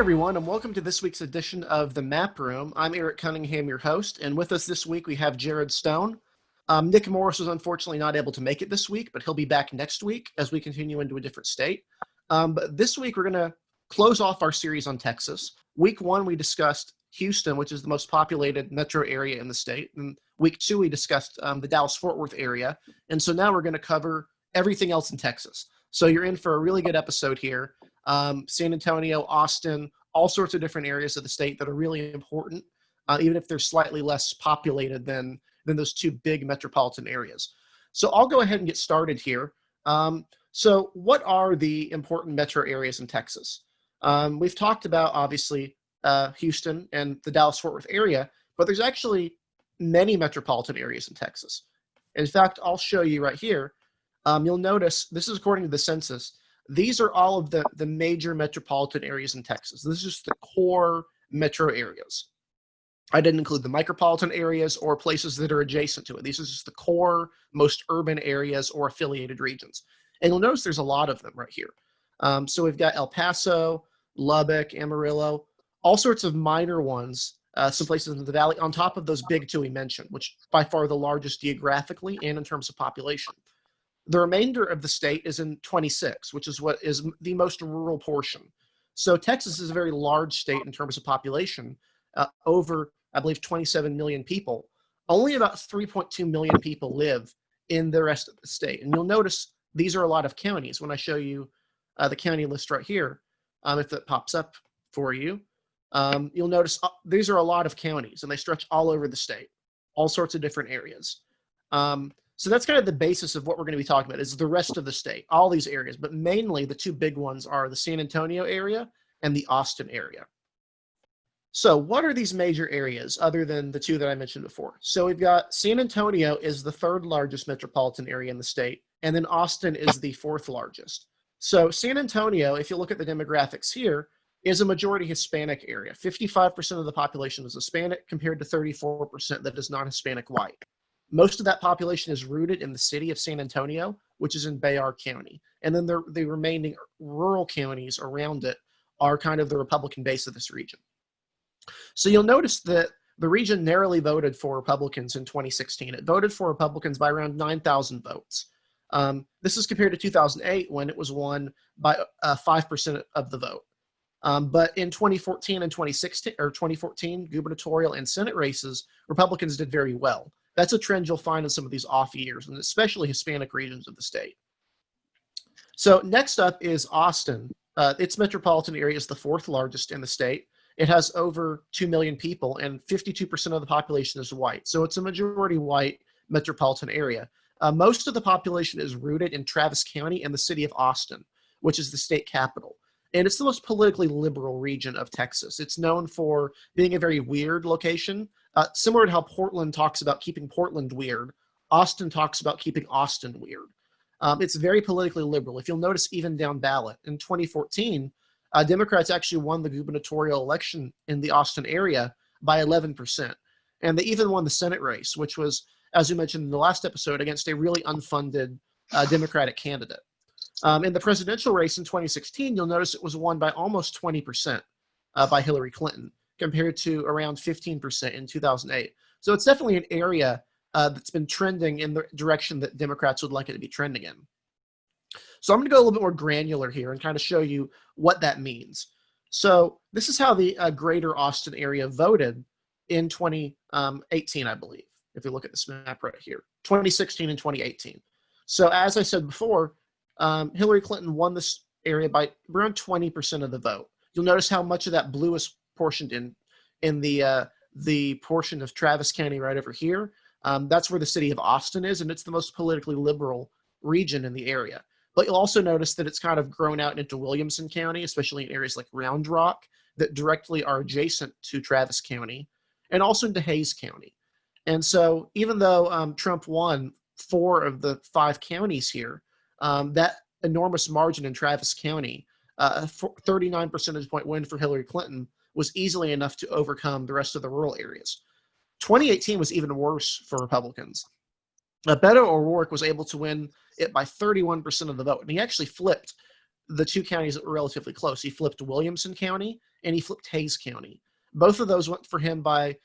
everyone, and welcome to this week's edition of the Map Room. I'm Eric Cunningham, your host, and with us this week we have Jared Stone. Nick Morris was unfortunately not able to make it this week, but he'll be back next week as we continue into a different state. But this week we're going to close off our series on Texas. Week 1 we discussed Houston, which is the most populated metro area in the state. And week 2 we discussed the Dallas-Fort Worth area. And so now we're going to cover everything else in Texas. So you're in for a really good episode here. San Antonio, Austin, all sorts of different areas of the state that are really important, even if they're slightly less populated than those two big metropolitan areas. So I'll go ahead and get started here. So what are the important metro areas in Texas? We've talked about, obviously, Houston and the Dallas-Fort Worth area, but there's actually many metropolitan areas in Texas. In fact, I'll show you right here. You'll notice, this is according to the census, these are all of the major metropolitan areas in Texas. This is just the core metro areas. I didn't include the micropolitan areas or places that are adjacent to it. These are just the core, most urban areas or affiliated regions. And you'll notice there's a lot of them right here. So we've got El Paso, Lubbock, Amarillo, all sorts of minor ones, some places in the valley, on top of those big two we mentioned, which by far the largest geographically and in terms of population. The remainder of the state is in 26, which is what is the most rural portion. So Texas is a very large state in terms of population, over, I believe, 27 million people. Only about 3.2 million people live in the rest of the state. And you'll notice these are a lot of counties. When I show you the county list right here, if it pops up for you, you'll notice these are a lot of counties, and they stretch all over the state, all sorts of different areas. So that's kind of the basis of what we're going to be talking about, is the rest of the state, all these areas. But mainly the two big ones are the San Antonio area and the Austin area. So what are these major areas other than the two that I mentioned before? So we've got San Antonio is the third largest metropolitan area in the state, and then Austin is the fourth largest. So San Antonio, if you look at the demographics here, is a majority Hispanic area. 55% of the population is Hispanic compared to 34% that is non-Hispanic white. Most of that population is rooted in the city of San Antonio, which is in Bayard County. And then the remaining rural counties around it are kind of the Republican base of this region. So you'll notice that the region narrowly voted for Republicans in 2016. It voted for Republicans by around 9,000 votes. This is compared to 2008 when it was won by 5% of the vote. But in 2014 and 2014 gubernatorial and Senate races, Republicans did very well. That's a trend you'll find in some of these off years, and especially Hispanic regions of the state. So next up is Austin. Its metropolitan area is the fourth largest in the state. It has over 2 million people, and 52% of the population is white. So it's a majority white metropolitan area. Most of the population is rooted in Travis County and the city of Austin, which is the state capital. And it's the most politically liberal region of Texas. It's known for being a very weird location. Similar to how Portland talks about keeping Portland weird, Austin talks about keeping Austin weird. It's very politically liberal. If you'll notice, even down ballot, in 2014, Democrats actually won the gubernatorial election in the Austin area by 11%. And they even won the Senate race, which was, as we mentioned in the last episode, against a really unfunded Democratic candidate. In the presidential race in 2016, you'll notice it was won by almost 20% by Hillary Clinton, compared to around 15% in 2008. So it's definitely an area that's been trending in the direction that Democrats would like it to be trending in. So I'm going to go a little bit more granular here and kind of show you what that means. So this is how the greater Austin area voted in 2018, I believe, if you look at this map right here, 2016 and 2018. So as I said before, Hillary Clinton won this area by around 20% of the vote. You'll notice how much of that blue is portioned in the portion of Travis County right over here. That's where the city of Austin is, and it's the most politically liberal region in the area. But you'll also notice that it's kind of grown out into Williamson County, especially in areas like Round Rock that directly are adjacent to Travis County, and also into Hayes County. And so even though Trump won 4 of the 5 counties here, that enormous margin in Travis County, a 39 percentage point win for Hillary Clinton, was easily enough to overcome the rest of the rural areas. 2018 was even worse for Republicans. Beto O'Rourke was able to win it by 31% of the vote, and he actually flipped the two counties that were relatively close. He flipped Williamson County and he flipped Hays County. Both of those went for him by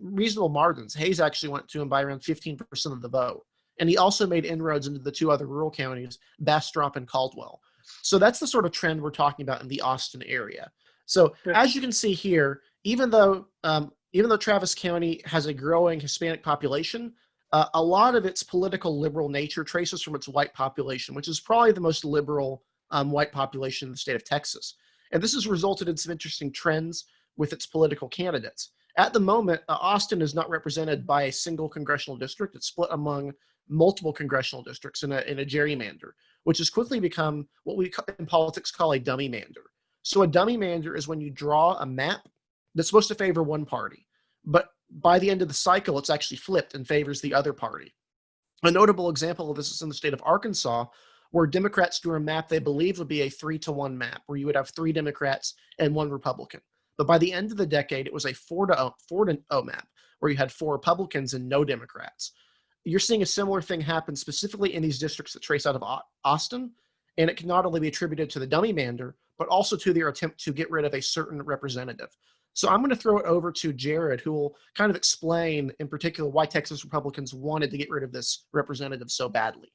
reasonable margins. Hays actually went to him by around 15% of the vote. And he also made inroads into the two other rural counties, Bastrop and Caldwell. So that's the sort of trend we're talking about in the Austin area. So as you can see here, even though Travis County has a growing Hispanic population, a lot of its political liberal nature traces from its white population, which is probably the most liberal white population in the state of Texas. And this has resulted in some interesting trends with its political candidates. At the moment, Austin is not represented by a single congressional district. It's split among multiple congressional districts in a gerrymander, which has quickly become what we in politics call a dummy-mander. So a dummy-mander is when you draw a map that's supposed to favor one party, but by the end of the cycle, it's actually flipped and favors the other party. A notable example of this is in the state of Arkansas, where Democrats drew a map they believed would be a 3-to-1 map, where you would have 3 Democrats and 1 Republican. But by the end of the decade, it was a 4-to-0 map, where you had 4 Republicans and no Democrats. You're seeing a similar thing happen specifically in these districts that trace out of Austin, and it can not only be attributed to the dummy-mander, but also to their attempt to get rid of a certain representative. So I'm going to throw it over to Jared, who will kind of explain in particular why Texas Republicans wanted to get rid of this representative so badly.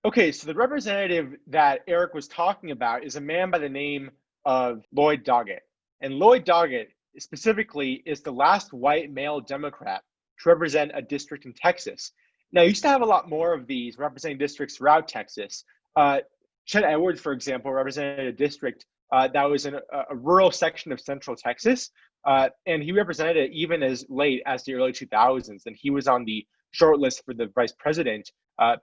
Okay, so the representative that Eric was talking about is a man by the name of Lloyd Doggett. And Lloyd Doggett specifically is the last white male Democrat to represent a district in Texas. Now, you used to have a lot more of these representing districts throughout Texas. Chet Edwards, for example, represented a district that was in a rural section of central Texas. And he represented it even as late as the early 2000s. And he was on the short list for the vice president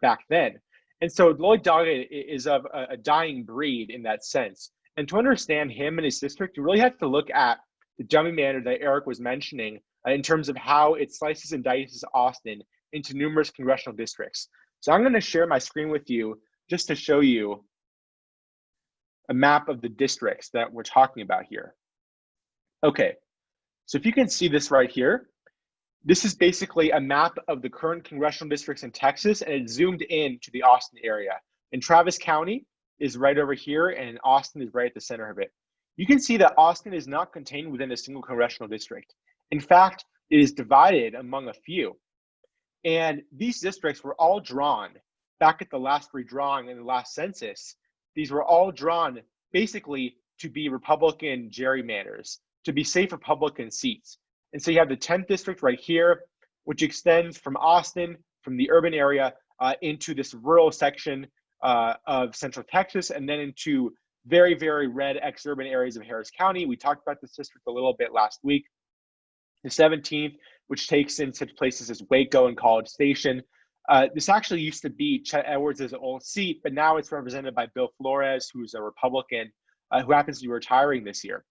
back then. And so Lloyd Doggett is of a dying breed in that sense. And to understand him and his district, you really have to look at the dummy-mander that Eric was mentioning in terms of how it slices and dices Austin into numerous congressional districts. So I'm going to share my screen with you just to show you a map of the districts that we're talking about here. Okay, so if you can see this right here, this is basically a map of the current congressional districts in Texas, and it's zoomed in to the Austin area. And Travis County is right over here, and Austin is right at the center of it. You can see that Austin is not contained within a single congressional district. In fact, it is divided among a few. And these districts were all drawn back at the last redrawing in the last census. These were all drawn basically to be Republican gerrymanders, to be safe Republican seats. And so you have the 10th district right here, which extends from Austin, from the urban area, into this rural section of central Texas, and then into very, very red ex-urban areas of Harris County. We talked about this district a little bit last week. The 17th, which takes in such places as Waco and College Station. This actually used to be Chet Edwards' old seat, but now it's represented by Bill Flores, who's a Republican, who happens to be retiring this year.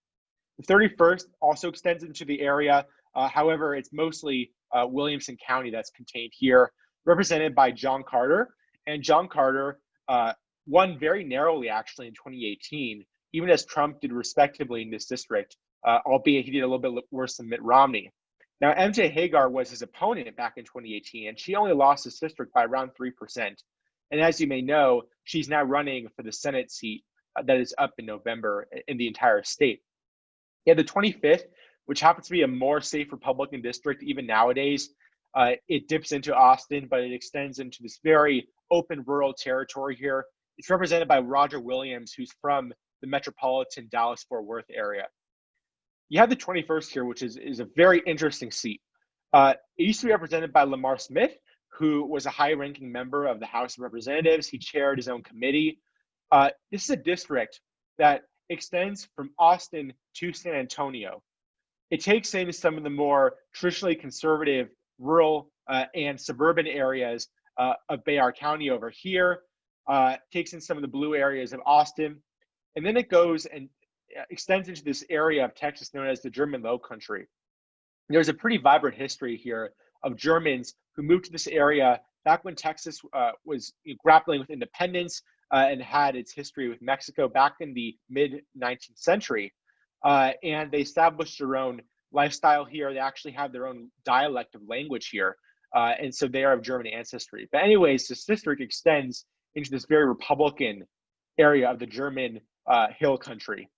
The 31st also extends into the area. However, it's mostly Williamson County that's contained here, represented by John Carter. And John Carter won very narrowly, actually, in 2018, even as Trump did respectively in this district, albeit he did a little bit worse than Mitt Romney. Now, MJ Hagar was his opponent back in 2018, and she only lost this district by around 3%. And as you may know, she's now running for the Senate seat that is up in November in the entire state. Yeah, the 25th, which happens to be a more safe Republican district even nowadays, it dips into Austin, but it extends into this very open rural territory here. It's represented by Roger Williams, who's from the metropolitan Dallas-Fort Worth area. You have the 21st here, which is a very interesting seat. It used to be represented by Lamar Smith, who was a high-ranking member of the House of Representatives. He chaired his own committee. This is a district that extends from Austin to San Antonio. It takes in some of the more traditionally conservative rural and suburban areas of Bayard County over here, takes in some of the blue areas of Austin, and then it goes and extends into this area of Texas known as the German Low Country. There's a pretty vibrant history here of Germans who moved to this area back when Texas was grappling with independence and had its history with Mexico back in the mid-19th century. And they established their own lifestyle here. They actually have their own dialect of language here. And so they are of German ancestry. But anyways, this district extends into this very Republican area of the German hill country.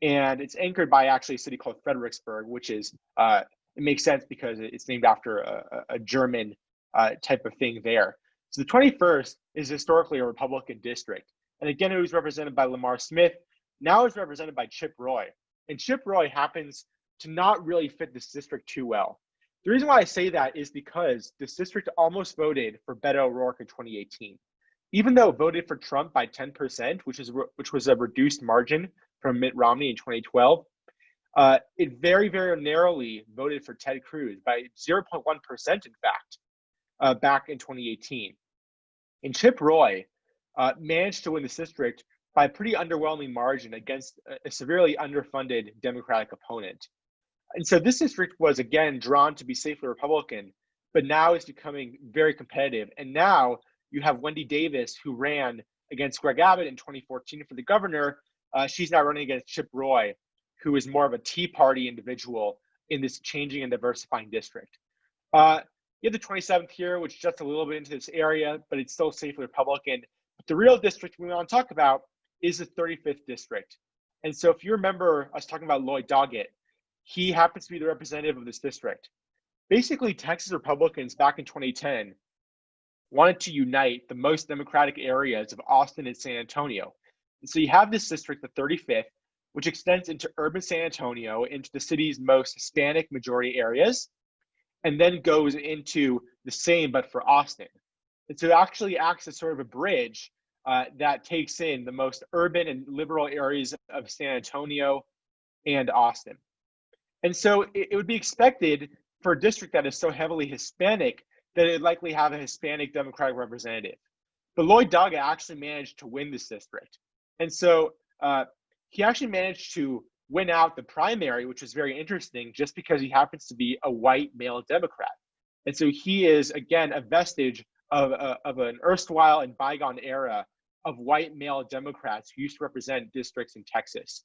And it's anchored by actually a city called Fredericksburg, which is, it makes sense because it's named after a German type of thing there. So the 21st is historically a Republican district. And again, it was represented by Lamar Smith. Now it's represented by Chip Roy. And Chip Roy happens to not really fit this district too well. The reason why I say that is because this district almost voted for Beto O'Rourke in 2018. Even though it voted for Trump by 10%, which was a reduced margin from Mitt Romney in 2012, it very, very narrowly voted for Ted Cruz by 0.1%, in fact, back in 2018. And Chip Roy managed to win this district by a pretty underwhelming margin against a severely underfunded Democratic opponent. And so this district was, again, drawn to be safely Republican, but now is becoming very competitive. And now you have Wendy Davis, who ran against Greg Abbott in 2014 for the governor. She's now running against Chip Roy, who is more of a Tea Party individual in this changing and diversifying district. You have the 27th here, which is just a little bit into this area, but it's still safely Republican. But the real district we want to talk about is the 35th district. And so if you remember us talking about Lloyd Doggett, he happens to be the representative of this district. Basically, Texas Republicans back in 2010 wanted to unite the most Democratic areas of Austin and San Antonio. And so you have this district, the 35th, which extends into urban San Antonio, into the city's most Hispanic majority areas, and then goes into the same, but for Austin. And so it actually acts as sort of a bridge that takes in the most urban and liberal areas of San Antonio and Austin. And so it would be expected for a district that is so heavily Hispanic that it would likely have a Hispanic Democratic representative. But Lloyd Doggett actually managed to win this district. And so he actually managed to win out the primary, which was very interesting, just because he happens to be a white male Democrat. And so he is, again, a vestige of an erstwhile and bygone era of white male Democrats who used to represent districts in Texas.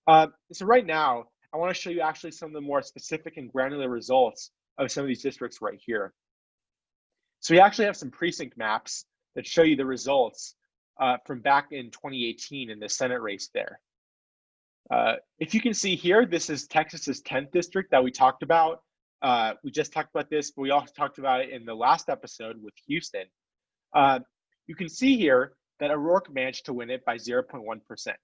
So right now, I want to show you actually some of the more specific and granular results of some of these districts right here. So we actually have some precinct maps that show you the results from back in 2018 in the Senate race there. If you can see here, this is Texas's 10th district that we talked about. We just talked about this, but we also talked about it in the last episode with Houston. You can see here that O'Rourke managed to win it by 0.1%.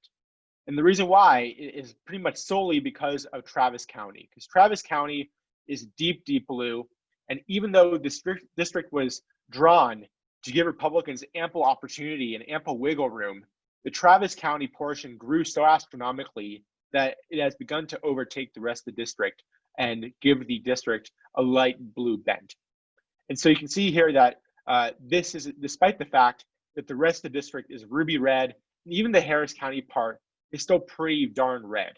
And the reason why is pretty much solely because of Travis County, because Travis County is deep, deep blue. And even though this district was drawn to give Republicans ample opportunity and ample wiggle room, the Travis County portion grew so astronomically that it has begun to overtake the rest of the district and give the district a light blue bent. And so you can see here that this is despite the fact that the rest of the district is ruby red, and even the Harris County part is still pretty darn red.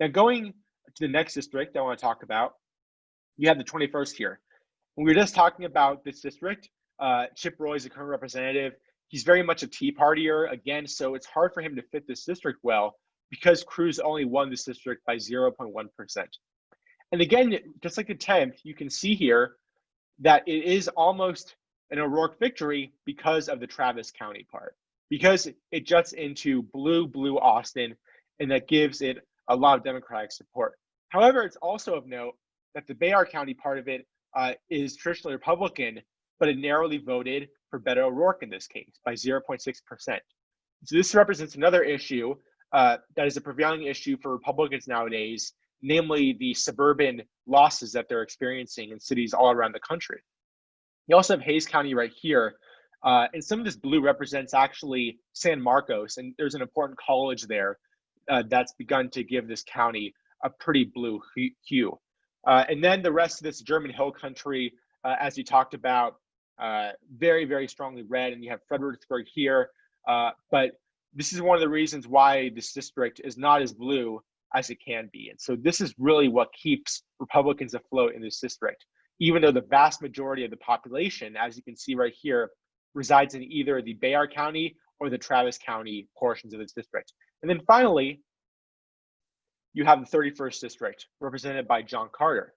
Now going to the next district I want to talk about, you have the 21st here. When we were just talking about this district, Chip Roy is the current representative. He's very much a Tea Partier, again, so it's hard for him to fit this district well because Cruz only won this district by 0.1%. And again, just like the 10th, you can see here that it is almost an O'Rourke victory because of the Travis County part, because it juts into blue Austin, and that gives it a lot of Democratic support. However, it's also of note that the Bayard County part of it is traditionally Republican, but it narrowly voted for Beto O'Rourke in this case by 0.6%. So this represents another issue that is a prevailing issue for Republicans nowadays, namely the suburban losses that they're experiencing in cities all around the country. You also have Hays County right here, and some of this blue represents actually San Marcos, and there's an important college there that's begun to give this county a pretty blue hue. And then the rest of this German Hill country, as you talked about, very, very strongly red, and you have Fredericksburg here. But this is one of the reasons why this district is not as blue as it can be. And so this is really what keeps Republicans afloat in this district, even though the vast majority of the population, as you can see right here, resides in either the Bayard County or the Travis County portions of this district. And then finally, you have the 31st district represented by John Carter.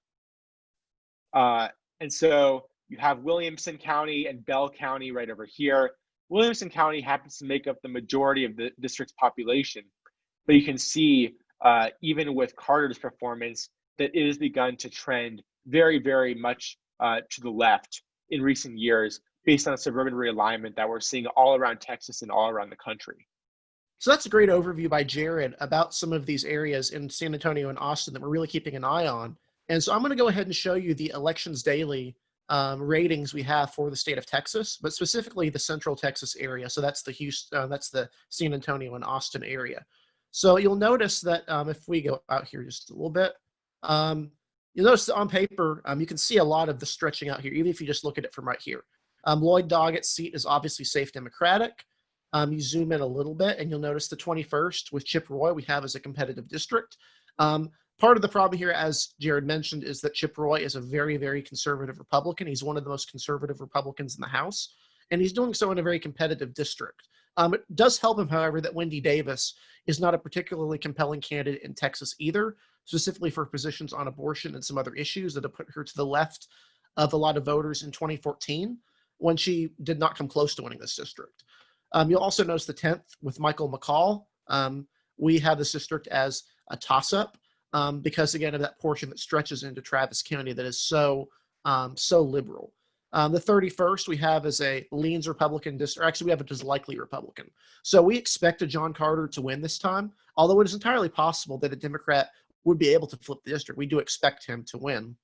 And so you have Williamson County and Bell County right over here. Williamson County happens to make up the majority of the district's population, but you can see, even with Carter's performance, that it has begun to trend very, very much to the left in recent years based on suburban realignment that we're seeing all around Texas and all around the country. So that's a great overview by Jared about some of these areas in San Antonio and Austin that we're really keeping an eye on. And so I'm going to go ahead and show you the Elections Daily ratings we have for the state of Texas, but specifically the Central Texas area. So that's that's the San Antonio and Austin area. So you'll notice that if we go out here just a little bit, you'll notice that on paper, you can see a lot of the stretching out here, even if you just look at it from right here. Lloyd Doggett's seat is obviously safe Democratic. You zoom in a little bit and you'll notice the 21st with Chip Roy we have as a competitive district. Part of the problem here, as Jared mentioned, is that Chip Roy is a very, very conservative Republican. He's one of the most conservative Republicans in the House, and he's doing so in a very competitive district. It does help him, however, that Wendy Davis is not a particularly compelling candidate in Texas either, specifically for positions on abortion and some other issues that have put her to the left of a lot of voters in 2014 when she did not come close to winning this district. You'll also notice the 10th with Michael McCall. We have this district as a toss-up because, again, of that portion that stretches into Travis County that is so liberal. The 31st we have as a leans Republican district. Actually, we have it as likely Republican. So we expect a John Carter to win this time, although it is entirely possible that a Democrat would be able to flip the district. We do expect him to win.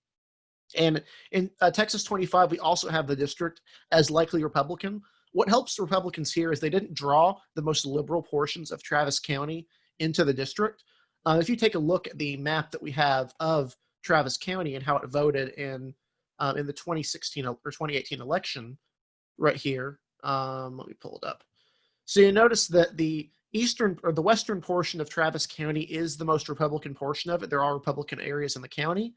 And in Texas 25, we also have the district as likely Republican. What helps the Republicans here is they didn't draw the most liberal portions of Travis County into the district. If you take a look at the map that we have of Travis County and how it voted in the 2016 or 2018 election, right here, let me pull it up. So you notice that the eastern or the western portion of Travis County is the most Republican portion of it. There are Republican areas in the county.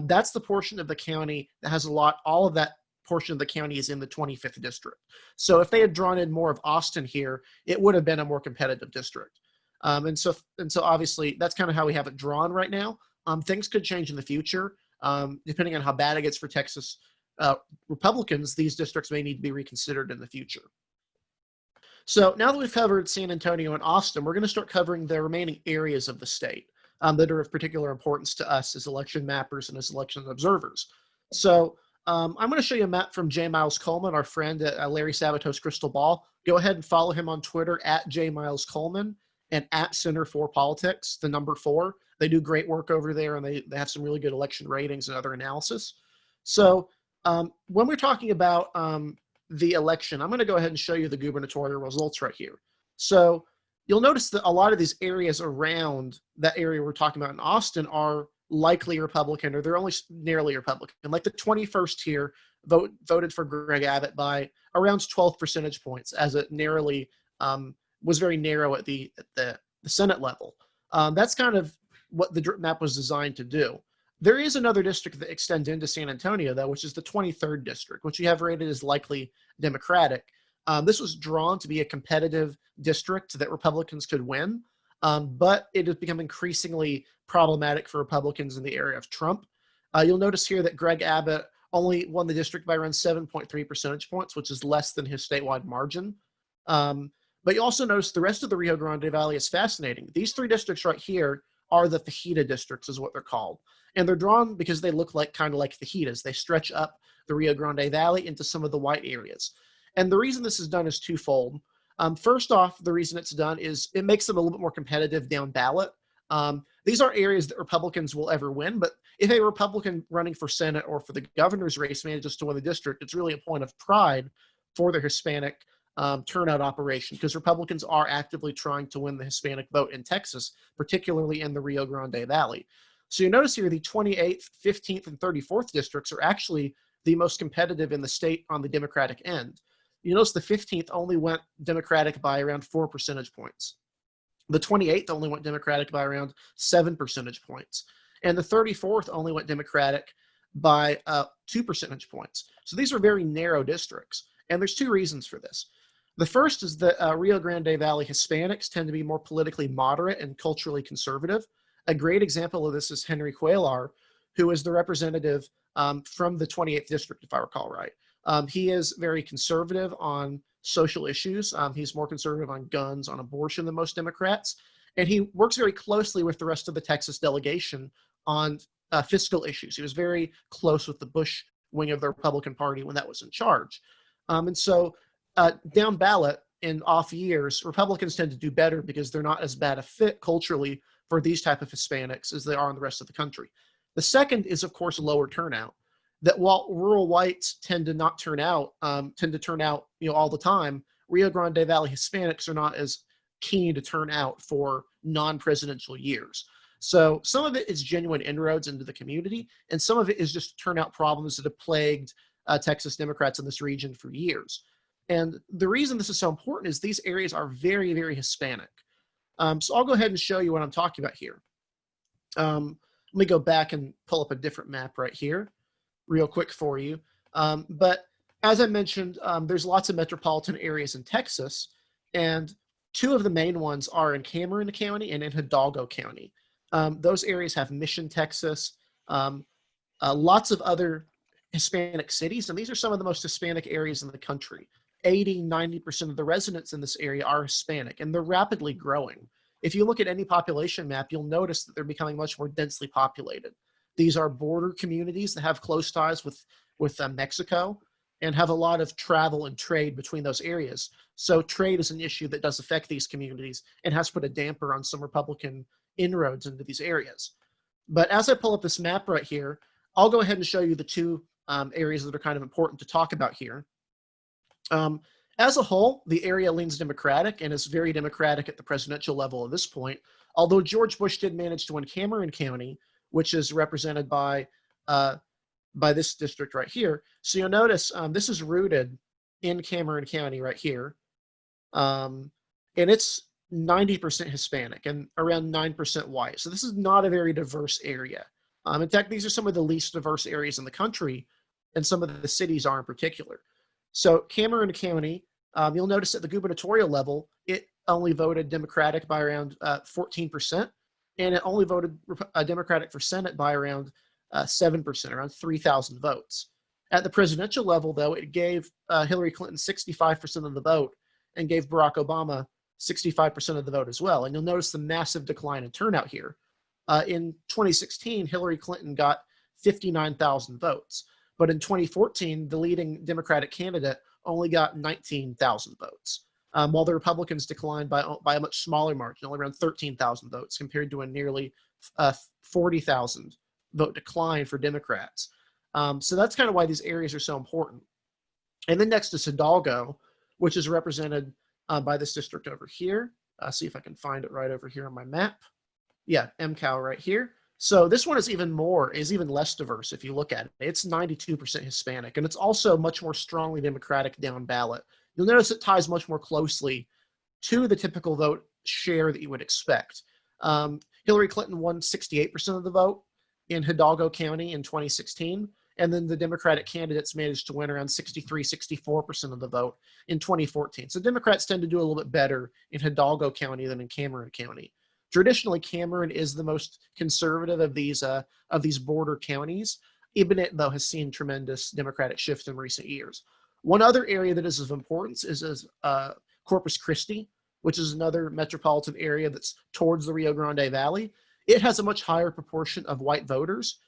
That's the portion of the county that has all of that portion of the county is in the 25th district. So if they had drawn in more of Austin here, it would have been a more competitive district. And so obviously that's kind of how we have it drawn right now. Things could change in the future. Depending on how bad it gets for Texas Republicans, these districts may need to be reconsidered in the future. So now that we've covered San Antonio and Austin, we're going to start covering the remaining areas of the state that are of particular importance to us as election mappers and as election observers. So I'm going to show you a map from J. Miles Coleman, our friend at Larry Sabato's Crystal Ball. Go ahead and follow him on Twitter at J. Miles Coleman and at Center for Politics, the number 4. They do great work over there, and they have some really good election ratings and other analysis. So when we're talking about the election, I'm going to go ahead and show you the gubernatorial results right here. So you'll notice that a lot of these areas around that area we're talking about in Austin are likely Republican, or they're only narrowly Republican. And like the 21st here voted for Greg Abbott by around 12 percentage points, as it narrowly was very narrow at the Senate level. That's kind of what the map was designed to do. There is another district that extends into San Antonio, though, which is the 23rd district, which we have rated as likely Democratic. This was drawn to be a competitive district that Republicans could win, but it has become increasingly problematic for Republicans in the area of Trump. You'll notice here that Greg Abbott only won the district by around 7.3 percentage points, which is less than his statewide margin. But you also notice the rest of the Rio Grande Valley is fascinating. These 3 districts right here are the Fajita Districts, is what they're called. And they're drawn because they look kind of like fajitas. They stretch up the Rio Grande Valley into some of the white areas. And the reason this is done is twofold. First off, the reason it's done is it makes them a little bit more competitive down ballot. These aren't areas that Republicans will ever win, but if a Republican running for Senate or for the governor's race manages to win the district, it's really a point of pride for their Hispanic turnout operation, because Republicans are actively trying to win the Hispanic vote in Texas, particularly in the Rio Grande Valley. So you notice here the 28th, 15th, and 34th districts are actually the most competitive in the state on the Democratic end. You notice the 15th only went Democratic by around 4 percentage points. The 28th only went Democratic by around 7 percentage points. And the 34th only went Democratic by 2 percentage points. So these are very narrow districts. And there's 2 reasons for this. The first is that Rio Grande Valley Hispanics tend to be more politically moderate and culturally conservative. A great example of this is Henry Cuellar, who is the representative from the 28th district, if I recall right. He is very conservative on social issues. He's more conservative on guns, on abortion than most Democrats. And he works very closely with the rest of the Texas delegation on fiscal issues. He was very close with the Bush wing of the Republican Party when that was in charge. And so down ballot in off years, Republicans tend to do better because they're not as bad a fit culturally for these type of Hispanics as they are in the rest of the country. The second is, of course, lower turnout. That while rural whites tend to not turn out, all the time, Rio Grande Valley Hispanics are not as keen to turn out for non-presidential years. So some of it is genuine inroads into the community, and some of it is just turnout problems that have plagued Texas Democrats in this region for years. And the reason this is so important is these areas are very, very Hispanic. So I'll go ahead and show you what I'm talking about here. Let me go back and pull up a different map right here real quick for you. But as I mentioned, there's lots of metropolitan areas in Texas, and two of the main ones are in Cameron County and in Hidalgo County. Those areas have Mission, Texas, lots of other Hispanic cities, and these are some of the most Hispanic areas in the country. 80–90% of the residents in this area are Hispanic, and they're rapidly growing. If you look at any population map, you'll notice that they're becoming much more densely populated. These are border communities that have close ties with Mexico and have a lot of travel and trade between those areas. So trade is an issue that does affect these communities and has put a damper on some Republican inroads into these areas. But as I pull up this map right here, I'll go ahead and show you the two areas that are kind of important to talk about here. As a whole, the area leans Democratic and is very Democratic at the presidential level at this point, although George Bush did manage to win Cameron County, which is represented by this district right here. So you'll notice this is rooted in Cameron County right here. And it's 90% Hispanic and around 9% white. So this is not a very diverse area. In fact, these are some of the least diverse areas in the country, and some of the cities are in particular. So Cameron County, you'll notice at the gubernatorial level, it only voted Democratic by around 14%, and it only voted Democratic for Senate by around 7%, around 3,000 votes. At the presidential level, though, it gave Hillary Clinton 65% of the vote and gave Barack Obama 65% of the vote as well. And you'll notice the massive decline in turnout here. In 2016, Hillary Clinton got 59,000 votes. But in 2014, the leading Democratic candidate only got 19,000 votes, while the Republicans declined by a much smaller margin, only around 13,000 votes, compared to a nearly 40,000 vote decline for Democrats. So that's kind of why these areas are so important. And then next is Hidalgo, which is represented by this district over here. See if I can find it right over here on my map. Yeah, MCAL right here. So this one is even less diverse if you look at it. It's 92% Hispanic, and it's also much more strongly Democratic down ballot. You'll notice it ties much more closely to the typical vote share that you would expect. Hillary Clinton won 68% of the vote in Hidalgo County in 2016, and then the Democratic candidates managed to win around 64% of the vote in 2014. So Democrats tend to do a little bit better in Hidalgo County than in Cameron County. Traditionally, Cameron is the most conservative of these border counties. Even it, though, has seen tremendous Democratic shift in recent years. One other area that is of importance is Corpus Christi, which is another metropolitan area that's towards the Rio Grande Valley. It has a much higher proportion of white voters,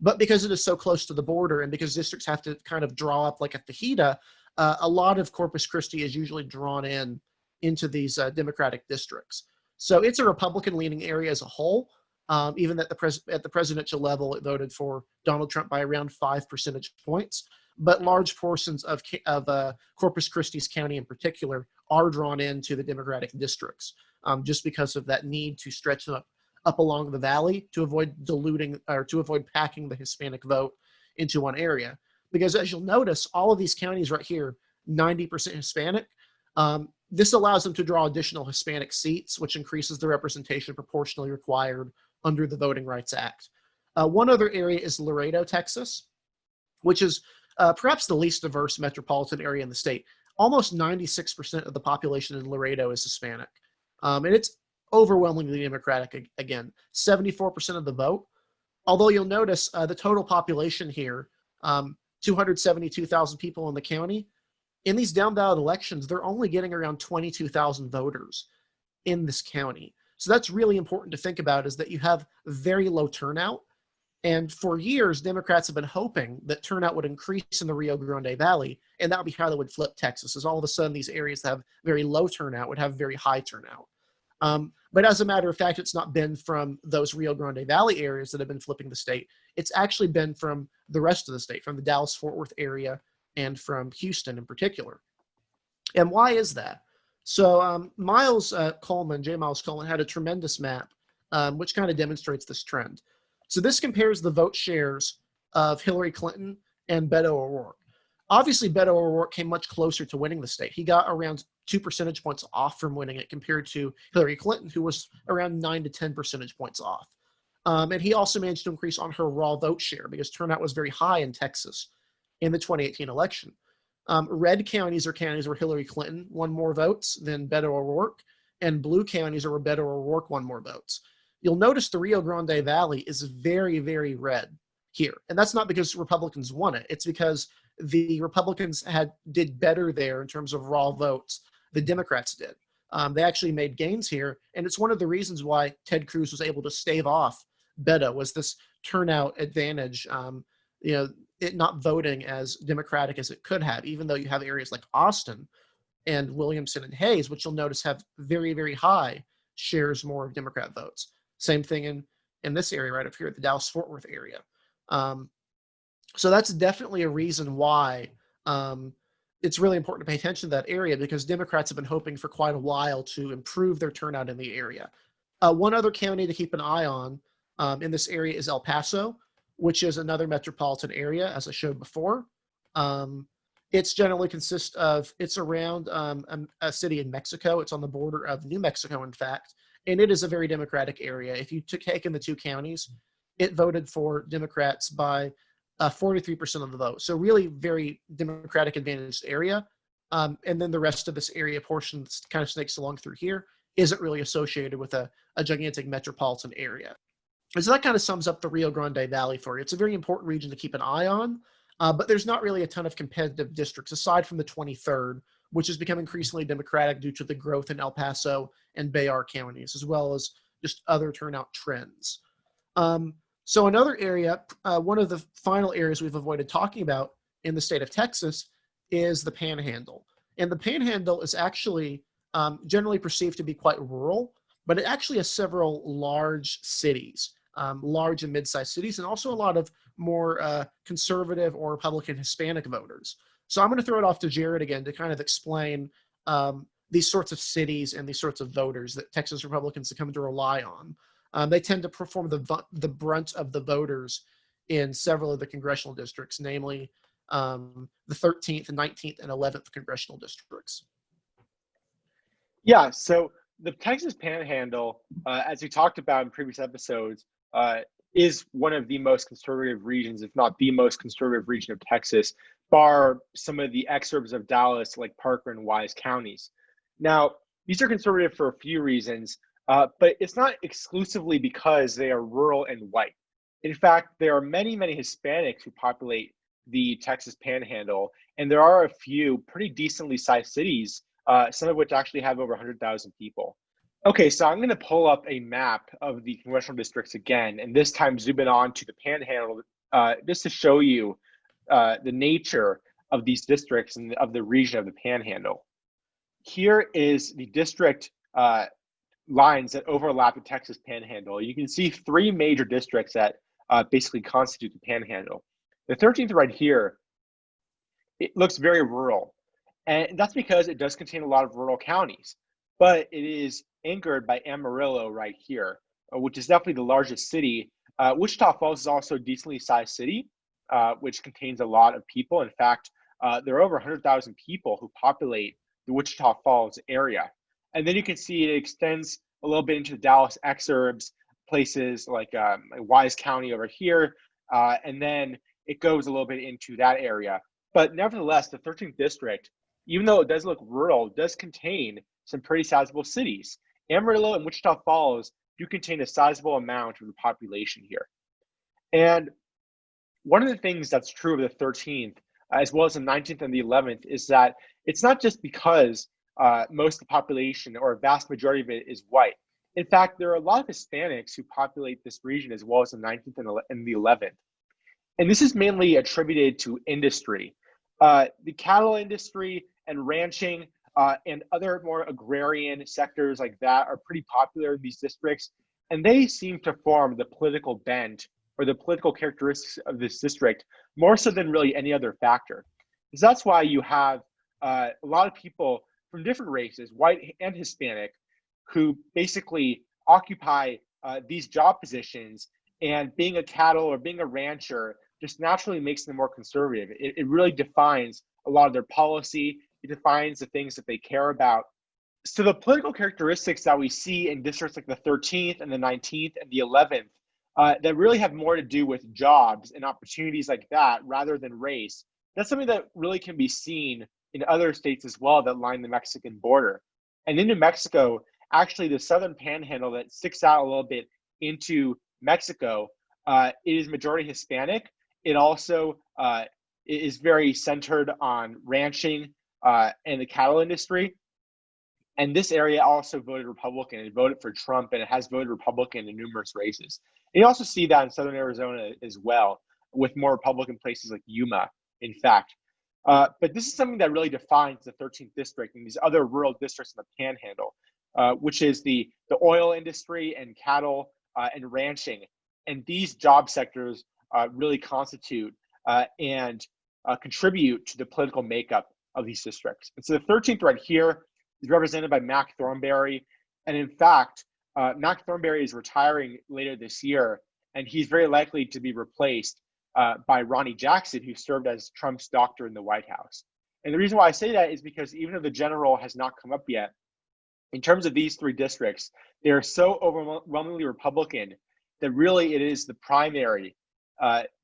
but because it is so close to the border and because districts have to kind of draw up like a fajita, a lot of Corpus Christi is usually drawn into these Democratic districts. So it's a Republican-leaning area as a whole. Even at the presidential level, it voted for Donald Trump by around 5 percentage points. But large portions of Corpus Christi's county in particular are drawn into the Democratic districts, just because of that need to stretch them up along the valley to avoid diluting or to avoid packing the Hispanic vote into one area. Because as you'll notice, all of these counties right here, 90% Hispanic. This allows them to draw additional Hispanic seats, which increases the representation proportionally required under the Voting Rights Act. One other area is Laredo, Texas, which is perhaps the least diverse metropolitan area in the state. Almost 96% of the population in Laredo is Hispanic. And it's overwhelmingly Democratic again, 74% of the vote. Although you'll notice the total population here, 272,000 people in the county, In these down ballot elections, they're only getting around 22,000 voters in this county. So that's really important to think about, is that you have very low turnout. And for years, Democrats have been hoping that turnout would increase in the Rio Grande Valley, and that would be how they would flip Texas, as all of a sudden these areas that have very low turnout would have very high turnout. But as a matter of fact, it's not been from those Rio Grande Valley areas that have been flipping the state. It's actually been from the rest of the state, from the Dallas-Fort Worth area and from Houston in particular. And why is that? So Miles Coleman, J. Miles Coleman, had a tremendous map which kind of demonstrates this trend. So this compares the vote shares of Hillary Clinton and Beto O'Rourke. Obviously, Beto O'Rourke came much closer to winning the state. He got around 2 percentage points off from winning it compared to Hillary Clinton, who was around 9 to 10 percentage points off. And he also managed to increase on her raw vote share because turnout was very high in Texas in the 2018 election. Red counties are counties where Hillary Clinton won more votes than Beto O'Rourke, and blue counties are where Beto O'Rourke won more votes. You'll notice the Rio Grande Valley is very, very red here. And that's not because Republicans won it. It's because the Republicans did better there in terms of raw votes than Democrats did. They actually made gains here. And it's one of the reasons why Ted Cruz was able to stave off Beto, was this turnout advantage, it not voting as Democratic as it could have, even though you have areas like Austin and Williamson and Hayes, which you'll notice have very, very high shares more of Democrat votes. Same thing in this area right up here, the Dallas-Fort Worth area. So that's definitely a reason why it's really important to pay attention to that area, because Democrats have been hoping for quite a while to improve their turnout in the area. One other county to keep an eye on in this area is El Paso, which is another metropolitan area, as I showed before. It's generally consists of, it's around a city in Mexico. It's on the border of New Mexico, in fact, and it is a very Democratic area. If you take in the two counties, it voted for Democrats by 43% of the vote. So really very Democratic advantaged area. And then the rest of this area portion that kind of snakes along through here isn't really associated with a gigantic metropolitan area. And so that kind of sums up the Rio Grande Valley for you. It's a very important region to keep an eye on, but there's not really a ton of competitive districts aside from the 23rd, which has become increasingly Democratic due to the growth in El Paso and Bayard counties, as well as just other turnout trends. So another area, one of the final areas we've avoided talking about in the state of Texas is the Panhandle. And the Panhandle is actually generally perceived to be quite rural, but it actually has several large cities, large and mid-sized cities, and also a lot of more conservative or Republican Hispanic voters. So I'm going to throw it off to Jared again to kind of explain these sorts of cities and these sorts of voters that Texas Republicans have come to rely on. They tend to perform the brunt of the voters in several of the congressional districts, namely the 13th, 19th, and 11th congressional districts. Yeah, so the Texas Panhandle, as we talked about in previous episodes, is one of the most conservative regions, if not the most conservative region of Texas, bar some of the exurbs of Dallas like Parker and Wise counties. Now, these are conservative for a few reasons, but it's not exclusively because they are rural and white. In fact, there are many, many Hispanics who populate the Texas Panhandle, and there are a few pretty decently sized cities, some of which actually have over 100,000 people. Okay, so I'm going to pull up a map of the congressional districts again, and this time zoom in on to the Panhandle, just to show you the nature of these districts and of the region of the Panhandle. Here is the district lines that overlap the Texas Panhandle. You can see three major districts that basically constitute the Panhandle. The 13th right here, it looks very rural, and that's because it does contain a lot of rural counties, but it is anchored by Amarillo right here, which is definitely the largest city. Wichita Falls is also a decently sized city, which contains a lot of people. In fact, there are over 100,000 people who populate the Wichita Falls area. And then you can see it extends a little bit into the Dallas exurbs, places like Wise County over here, and then it goes a little bit into that area. But nevertheless, the 13th district, even though it does look rural, does contain some pretty sizable cities. Amarillo and Wichita Falls do contain a sizable amount of the population here. And one of the things that's true of the 13th, as well as the 19th and the 11th, is that it's not just because most of the population, or a vast majority of it, is white. In fact, there are a lot of Hispanics who populate this region as well as the 19th and the 11th. And this is mainly attributed to industry. The cattle industry and ranching and other more agrarian sectors like that are pretty popular in these districts, and they seem to form the political bent or the political characteristics of this district more so than really any other factor. Because that's why you have a lot of people from different races, white and Hispanic, who basically occupy these job positions, and being a cattle or being a rancher just naturally makes them more conservative. It really defines a lot of their policy. It defines the things that they care about. So the political characteristics that we see in districts like the 13th and the 19th and the 11th that really have more to do with jobs and opportunities like that rather than race, that's something that really can be seen in other states as well that line the Mexican border. And in New Mexico, actually the southern panhandle that sticks out a little bit into Mexico, it is majority Hispanic. It also is very centered on ranching and the cattle industry. And this area also voted Republican. It voted for Trump, and it has voted Republican in numerous races. And you also see that in southern Arizona as well, with more Republican places like Yuma, in fact. But this is something that really defines the 13th district and these other rural districts in the Panhandle, which is the oil industry and cattle and ranching. And these job sectors really constitute and contribute to the political makeup of these districts. And so the 13th right here is represented by Mac Thornberry. And in fact, Mac Thornberry is retiring later this year, and he's very likely to be replaced by Ronnie Jackson, who served as Trump's doctor in the White House. And the reason why I say that is because even though the general has not come up yet, in terms of these three districts, they are so overwhelmingly Republican that really it is the primary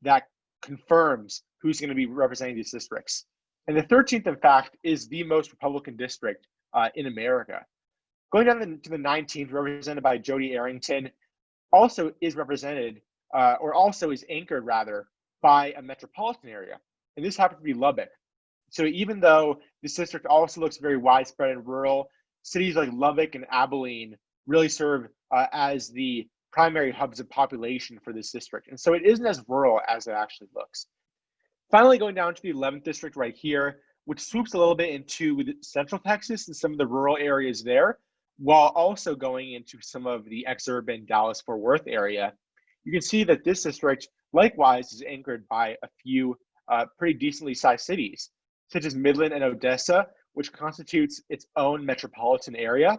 that confirms who's going to be representing these districts. And the 13th, in fact, is the most Republican district in America. Going down to the 19th, represented by Jody Arrington, also is represented, or also is anchored rather, by a metropolitan area. And this happens to be Lubbock. So even though this district also looks very widespread and rural, cities like Lubbock and Abilene really serve as the primary hubs of population for this district. And so it isn't as rural as it actually looks. Finally, going down to the 11th district right here, which swoops a little bit into central Texas and some of the rural areas there, while also going into some of the exurban Dallas-Fort Worth area. You can see that this district likewise is anchored by a few pretty decently sized cities, such as Midland and Odessa, which constitutes its own metropolitan area,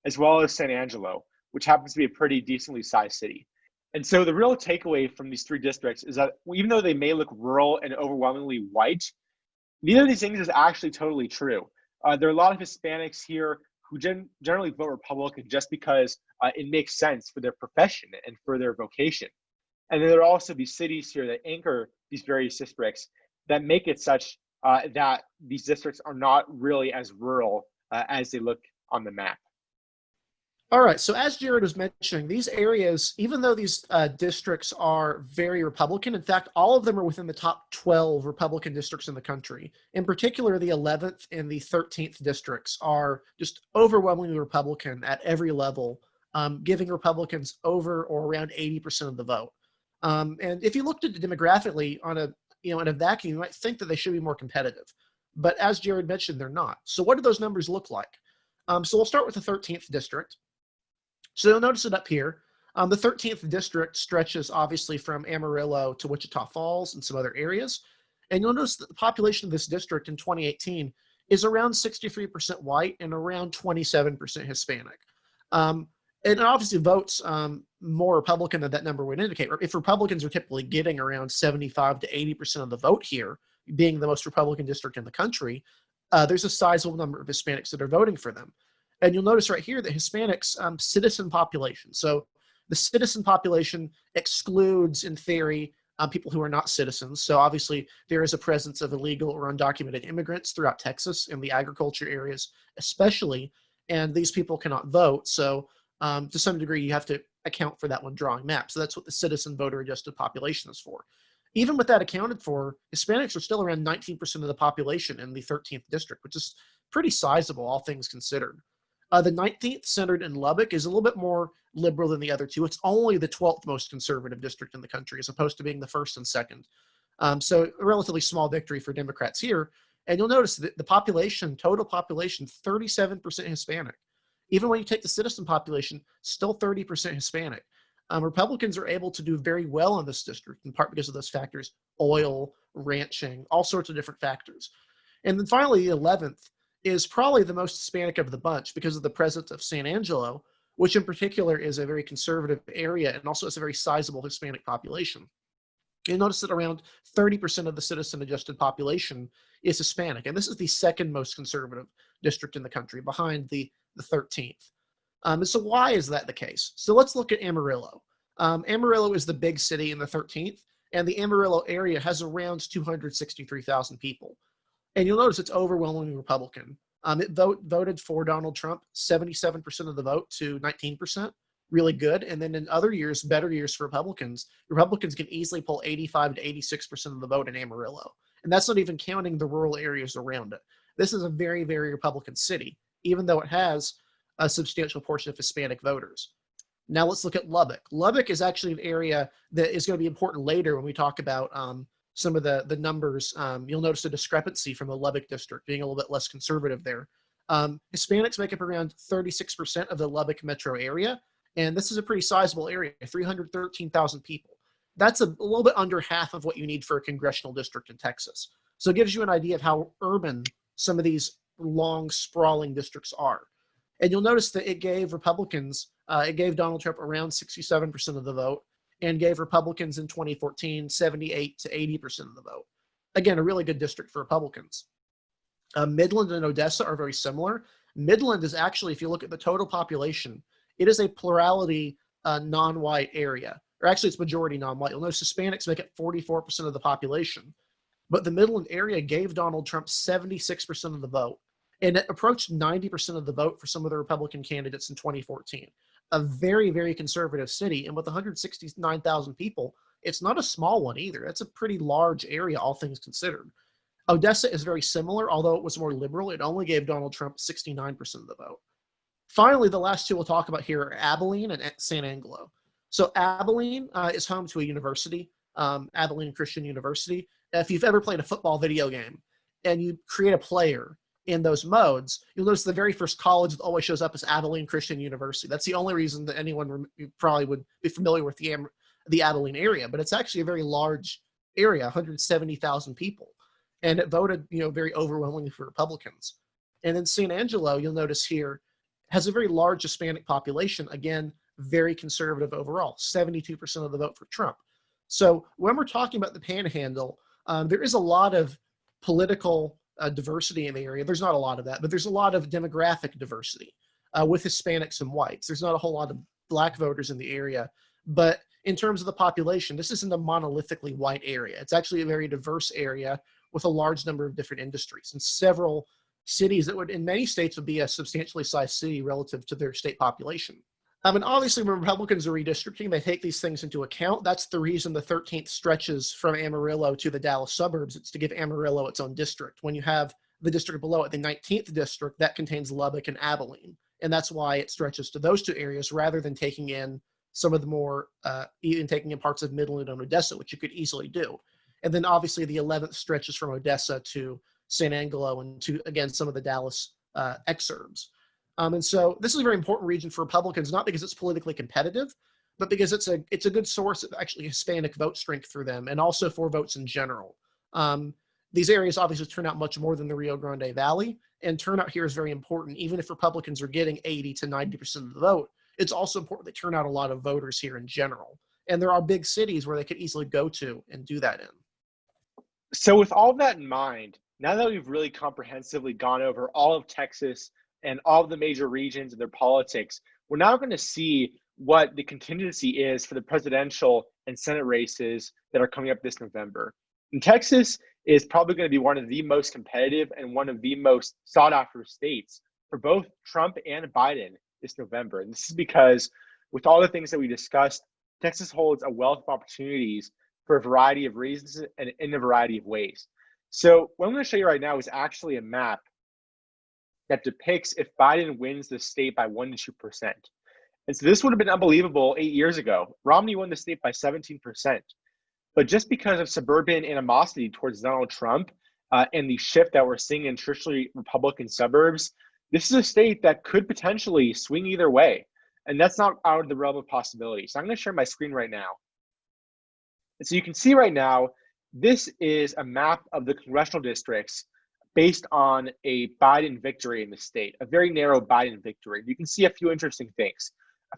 as well as San Angelo, which happens to be a pretty decently sized city. And so the real takeaway from these three districts is that even though they may look rural and overwhelmingly white, neither of these things is actually totally true. There are a lot of Hispanics here who generally vote Republican just because it makes sense for their profession and for their vocation. And then there will also be cities here that anchor these various districts that make it such that these districts are not really as rural as they look on the map. All right, so as Jared was mentioning, these areas, even though these districts are very Republican, in fact, all of them are within the top 12 Republican districts in the country. In particular, the 11th and the 13th districts are just overwhelmingly Republican at every level, giving Republicans over or around 80% of the vote. And if you looked at it demographically in a vacuum, you might think that they should be more competitive. But as Jared mentioned, they're not. So what do those numbers look like? So we'll start with the 13th district. So you'll notice it up here. The 13th district stretches obviously from Amarillo to Wichita Falls and some other areas. And you'll notice that the population of this district in 2018 is around 63% white and around 27% Hispanic. And it obviously votes more Republican than that number would indicate. If Republicans are typically getting around 75 to 80% of the vote here, being the most Republican district in the country, there's a sizable number of Hispanics that are voting for them. And you'll notice right here that Hispanics, citizen population. So the citizen population excludes, in theory, people who are not citizens. So obviously there is a presence of illegal or undocumented immigrants throughout Texas in the agriculture areas especially, and these people cannot vote. So to some degree, you have to account for that when drawing maps. So that's what the citizen voter adjusted population is for. Even with that accounted for, Hispanics are still around 19% of the population in the 13th district, which is pretty sizable, all things considered. The 19th, centered in Lubbock, is a little bit more liberal than the other two. It's only the 12th most conservative district in the country, as opposed to being the first and second. So a relatively small victory for Democrats here. And you'll notice that the population, total population, 37% Hispanic. Even when you take the citizen population, still 30% Hispanic. Republicans are able to do very well in this district, in part because of those factors: oil, ranching, all sorts of different factors. And then finally, the 11th is probably the most Hispanic of the bunch because of the presence of San Angelo, which in particular is a very conservative area and also has a very sizable Hispanic population. You'll notice that around 30% of the citizen-adjusted population is Hispanic, and this is the second most conservative district in the country, behind the 13th. And so why is that the case? So let's look at Amarillo. Amarillo is the big city in the 13th, and the Amarillo area has around 263,000 people. And you'll notice it's overwhelmingly Republican. It voted for Donald Trump, 77% of the vote to 19%. Really good. And then in other years, better years for Republicans can easily pull 85 to 86% of the vote in Amarillo. And that's not even counting the rural areas around it. This is a very, very Republican city, even though it has a substantial portion of Hispanic voters. Now let's look at Lubbock. Lubbock is actually an area that is going to be important later when we talk about some of the numbers. You'll notice a discrepancy from the Lubbock district being a little bit less conservative there. Hispanics make up around 36% of the Lubbock metro area, and this is a pretty sizable area, 313,000 people. That's a little bit under half of what you need for a congressional district in Texas. So it gives you an idea of how urban some of these long, sprawling districts are. And you'll notice that it gave Republicans, it gave Donald Trump around 67% of the vote, and gave Republicans in 2014 78 to 80% of the vote. Again, a really good district for Republicans. Midland and Odessa are very similar. Midland is actually, if you look at the total population, it is a plurality non-white area, or actually it's majority non-white. You'll notice Hispanics make up 44% of the population, but the Midland area gave Donald Trump 76% of the vote, and it approached 90% of the vote for some of the Republican candidates in 2014. A very, very conservative city, and with 169,000 people, it's not a small one either. That's a pretty large area, all things considered. Odessa is very similar, although it was more liberal. It only gave Donald Trump 69% of the vote. Finally, the last two we'll talk about here are Abilene and San Angelo. So Abilene is home to a university, Abilene Christian University. If you've ever played a football video game and you create a player in those modes, you'll notice the very first college that always shows up is Abilene Christian University. That's the only reason that anyone probably would be familiar with the Abilene area, but it's actually a very large area, 170,000 people. And it voted, very overwhelmingly for Republicans. And then San Angelo, you'll notice here, has a very large Hispanic population. Again, very conservative overall, 72% of the vote for Trump. So when we're talking about the Panhandle, there is a lot of political diversity in the area. There's not a lot of that, but there's a lot of demographic diversity with Hispanics and whites. There's not a whole lot of black voters in the area, but in terms of the population, this isn't a monolithically white area. It's actually a very diverse area with a large number of different industries and several cities that would, in many states, would be a substantially sized city relative to their state population. And obviously, when Republicans are redistricting, they take these things into account. That's the reason the 13th stretches from Amarillo to the Dallas suburbs. It's to give Amarillo its own district. When you have the district below it, the 19th district, that contains Lubbock and Abilene. And that's why it stretches to those two areas rather than taking in some of the more, even taking in parts of Midland and Odessa, which you could easily do. And then obviously the 11th stretches from Odessa to San Angelo and to, again, some of the Dallas exurbs. And so this is a very important region for Republicans, not because it's politically competitive, but because it's a good source of actually Hispanic vote strength for them, and also for votes in general. These areas obviously turn out much more than the Rio Grande Valley, and turnout here is very important. Even if Republicans are getting 80 to 90% of the vote, it's also important they turn out a lot of voters here in general. And there are big cities where they could easily go to and do that in. So with all that in mind, now that we've really comprehensively gone over all of Texas and all of the major regions and their politics, we're now going to see what the contingency is for the presidential and Senate races that are coming up this November. And Texas is probably going to be one of the most competitive and one of the most sought after states for both Trump and Biden this November. And this is because with all the things that we discussed, Texas holds a wealth of opportunities for a variety of reasons and in a variety of ways. So what I'm going to show you right now is actually a map that depicts if Biden wins the state by 1 to 2%. And so this would have been unbelievable 8 years ago. Romney won the state by 17%. But just because of suburban animosity towards Donald Trump and the shift that we're seeing in traditionally Republican suburbs, this is a state that could potentially swing either way. And that's not out of the realm of possibility. So I'm going to share my screen right now. And so you can see right now, this is a map of the congressional districts based on a Biden victory in the state, a very narrow Biden victory. You can see a few interesting things.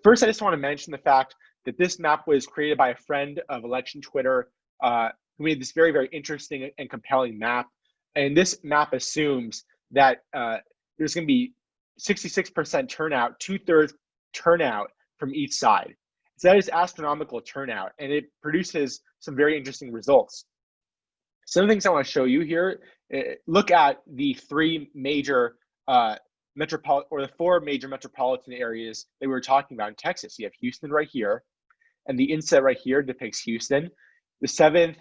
First, I just want to mention the fact that this map was created by a friend of election Twitter who made this very, very interesting and compelling map. And this map assumes that there's going to be 66% turnout, 2/3 turnout from each side. So that is astronomical turnout, and it produces some very interesting results. Some of the things I want to show you here, look at the three major the four major metropolitan areas that we were talking about in Texas. You have Houston right here, and the inset right here depicts Houston. The 7th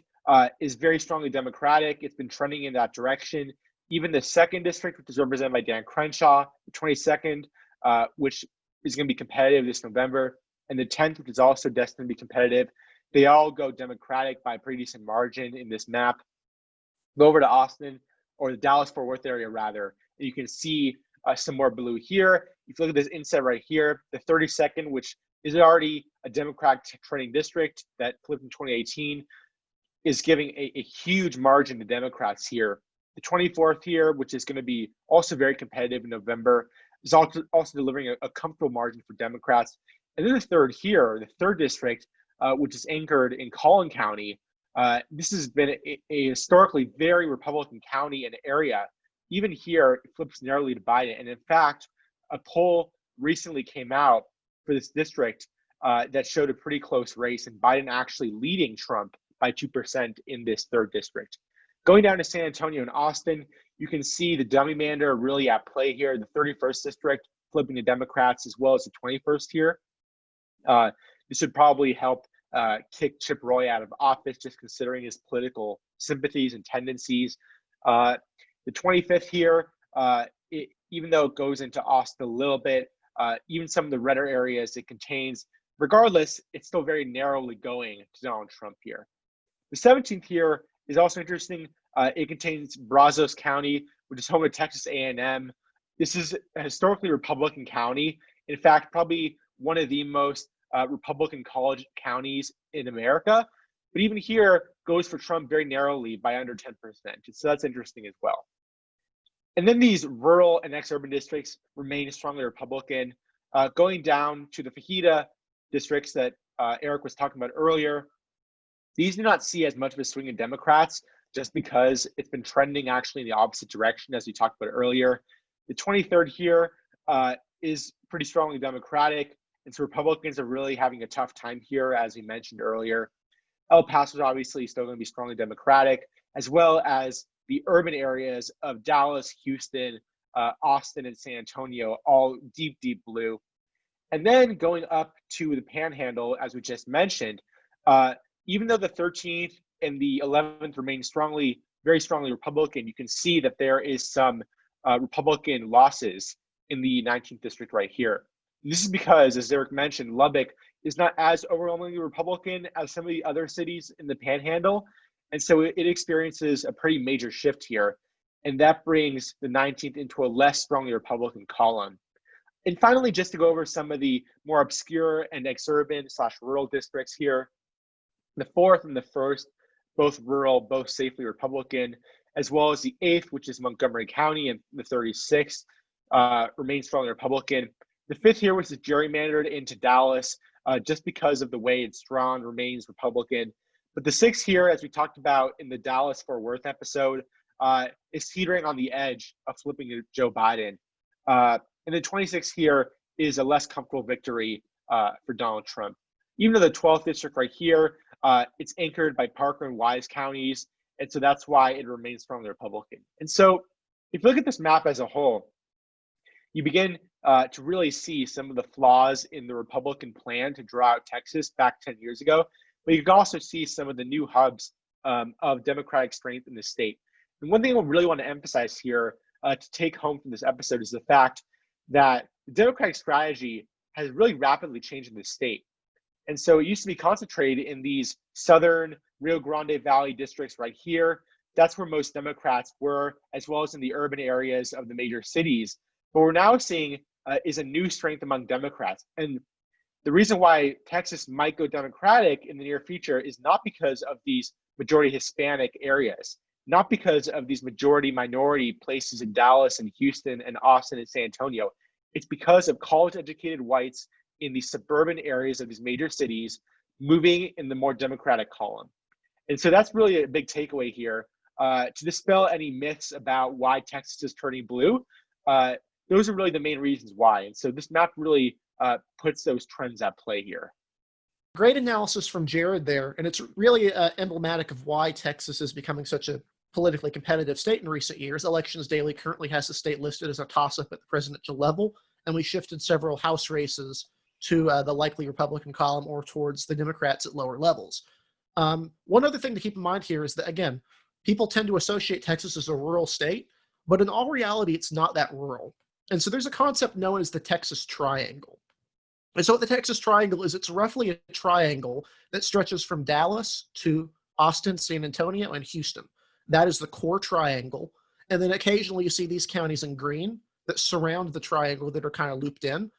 is very strongly Democratic. It's been trending in that direction. Even the 2nd district, which is represented by Dan Crenshaw, the 22nd, which is going to be competitive this November, and the 10th, which is also destined to be competitive. They all go Democratic by a pretty decent margin in this map. Go over to Austin, or the Dallas-Fort Worth area rather, and you can see some more blue here. If you look at this inset right here, the 32nd, which is already a Democratic trending district that flipped in 2018, is giving a huge margin to Democrats here. The 24th here, which is going to be also very competitive in November, is also delivering a comfortable margin for Democrats. And then the 3rd here, the 3rd district, which is anchored in Collin County, this has been a historically very Republican county and area. Even here, it flips narrowly to Biden. And in fact, a poll recently came out for this district that showed a pretty close race, and Biden actually leading Trump by 2% in this 3rd district. Going down to San Antonio and Austin, you can see the dummy-mander really at play here. The 31st district flipping to Democrats, as well as the 21st here. This would probably help kick Chip Roy out of office, just considering his political sympathies and tendencies. The 25th here, even though it goes into Austin a little bit, even some of the redder areas it contains, regardless, it's still very narrowly going to Donald Trump here. The 17th here is also interesting. It contains Brazos County, which is home to Texas A&M. This is a historically Republican county. In fact, probably one of the most Republican college counties in America. But even here, goes for Trump very narrowly by under 10%. So that's interesting as well. And then these rural and ex-urban districts remain strongly Republican. Going down to the Fajita districts that Eric was talking about earlier, these do not see as much of a swing in Democrats just because it's been trending actually in the opposite direction, as we talked about earlier. The 23rd here is pretty strongly Democratic, and so Republicans are really having a tough time here, as we mentioned earlier. El Paso is obviously still going to be strongly Democratic, as well as the urban areas of Dallas, Houston, Austin, and San Antonio, all deep, deep blue. And then going up to the Panhandle, as we just mentioned, even though the 13th and the 11th remain very strongly Republican, you can see that there is some Republican losses in the 19th district right here. And this is because, as Eric mentioned, Lubbock is not as overwhelmingly Republican as some of the other cities in the Panhandle. And so it experiences a pretty major shift here. And that brings the 19th into a less strongly Republican column. And finally, just to go over some of the more obscure and exurban/rural districts here, the 4th and the 1st, both rural, both safely Republican, as well as the 8th, which is Montgomery County, and the 36th remains strongly Republican. The 5th here, which is gerrymandered into Dallas, just because of the way it's drawn, remains Republican. But the 6th here, as we talked about in the Dallas-Fort Worth episode, is teetering on the edge of flipping to Joe Biden. And the 26th here is a less comfortable victory for Donald Trump. Even though the 12th district right here, it's anchored by Parker and Wise counties, and so that's why it remains strongly Republican. And so if you look at this map as a whole, you begin to really see some of the flaws in the Republican plan to draw out Texas back 10 years ago. but you can also see some of the new hubs of Democratic strength in the state. And one thing I really want to emphasize here to take home from this episode is the fact that the Democratic strategy has really rapidly changed in the state. And so it used to be concentrated in these southern Rio Grande Valley districts right here. That's where most Democrats were, as well as in the urban areas of the major cities. What we're now seeing is a new strength among Democrats. And the reason why Texas might go Democratic in the near future is not because of these majority Hispanic areas, not because of these majority minority places in Dallas and Houston and Austin and San Antonio. It's because of college-educated whites in the suburban areas of these major cities moving in the more Democratic column. And so that's really a big takeaway here. To dispel any myths about why Texas is turning blue, those are really the main reasons why. And so this map really puts those trends at play here. Great analysis from Jared there, and it's really emblematic of why Texas is becoming such a politically competitive state in recent years. Elections Daily currently has the state listed as a toss-up at the presidential level, and we shifted several House races to the likely Republican column or towards the Democrats at lower levels. One other thing to keep in mind here is that, again, people tend to associate Texas as a rural state, but in all reality, it's not that rural. And so there's a concept known as the Texas Triangle. And so what the Texas Triangle is, it's roughly a triangle that stretches from Dallas to Austin, San Antonio, and Houston. That is the core triangle. And then occasionally you see these counties in green that surround the triangle that are kind of looped in.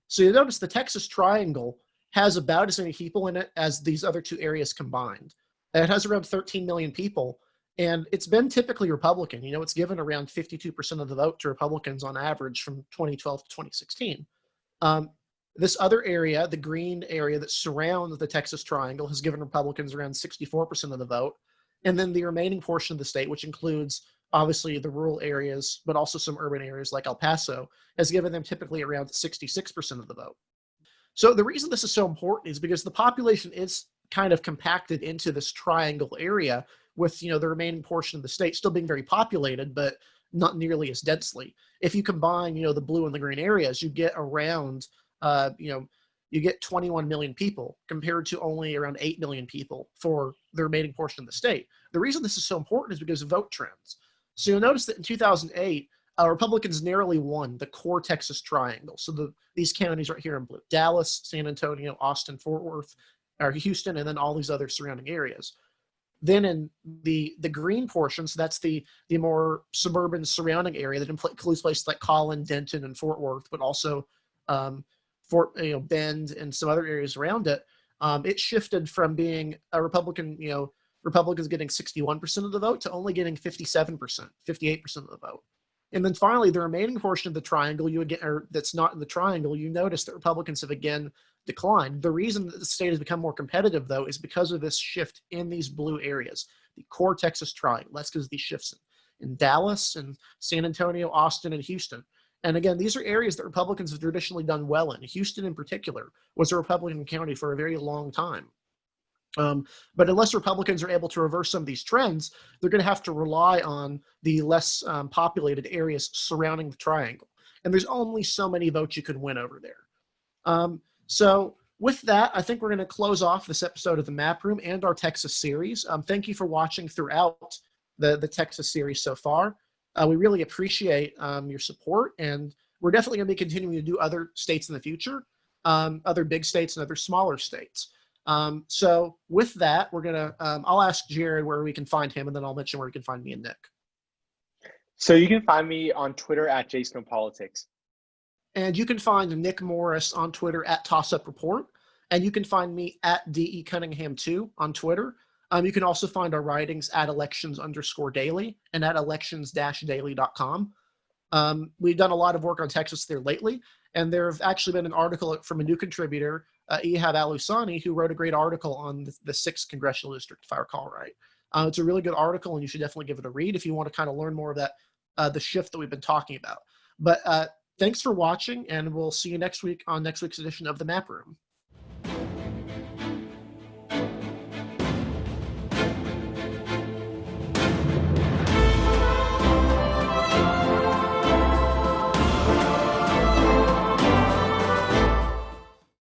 So you notice the Texas Triangle has about as many people in it as these other two areas combined. It has around 13 million people, and it's been typically Republican. You know, it's given around 52% of the vote to Republicans on average from 2012 to 2016. This other area, the green area that surrounds the Texas Triangle, has given Republicans around 64% of the vote. And then the remaining portion of the state, which includes obviously the rural areas, but also some urban areas like El Paso, has given them typically around 66% of the vote. So the reason this is so important is because the population is kind of compacted into this triangle area with, you know, the remaining portion of the state still being very populated, but not nearly as densely. If you combine, you know, the blue and the green areas, you get around, you get 21 million people compared to only around 8 million people for the remaining portion of the state. The reason this is so important is because of vote trends. So you'll notice that in 2008, Republicans narrowly won the core Texas Triangle. So these counties right here in blue: Dallas, San Antonio, Austin, Fort Worth, or Houston, and then all these other surrounding areas. Then in the green portion, so that's the more suburban surrounding area that includes places like Collin, Denton, and Fort Worth, but also Bend and some other areas around it. It shifted from being a Republican, Republicans getting 61% of the vote to only getting 57%, 58% of the vote. And then finally, the remaining portion of the triangle, that's not in the triangle, you notice that Republicans have again declined. The reason that the state has become more competitive, though, is because of this shift in these blue areas, the core Texas Triangle. That's because of these shifts in Dallas and San Antonio, Austin, and Houston. And again, these are areas that Republicans have traditionally done well in. Houston, in particular, was a Republican county for a very long time. But unless Republicans are able to reverse some of these trends, they're going to have to rely on the less populated areas surrounding the triangle. And there's only so many votes you can win over there. So with that, I think we're going to close off this episode of the Map Room and our Texas series. Thank you for watching throughout the Texas series so far. We really appreciate your support, and we're definitely going to be continuing to do other states in the future, other big states and other smaller states. So with that, we're going to, I'll ask Jared where we can find him, and then I'll mention where you can find me and Nick. So you can find me on Twitter at JSnowPolitics. And you can find Nick Morris on Twitter at TossUpReport. And you can find me at DECunningham2 on Twitter. You can also find our writings at elections_daily and at elections-daily.com. We've done a lot of work on Texas there lately, and there have actually been an article from a new contributor, Ihab Al-Usani, who wrote a great article on the 6th Congressional District, if I recall right. It's a really good article, and you should definitely give it a read if you want to kind of learn more of that, the shift that we've been talking about. But thanks for watching, and we'll see you next week on next week's edition of the Map Room.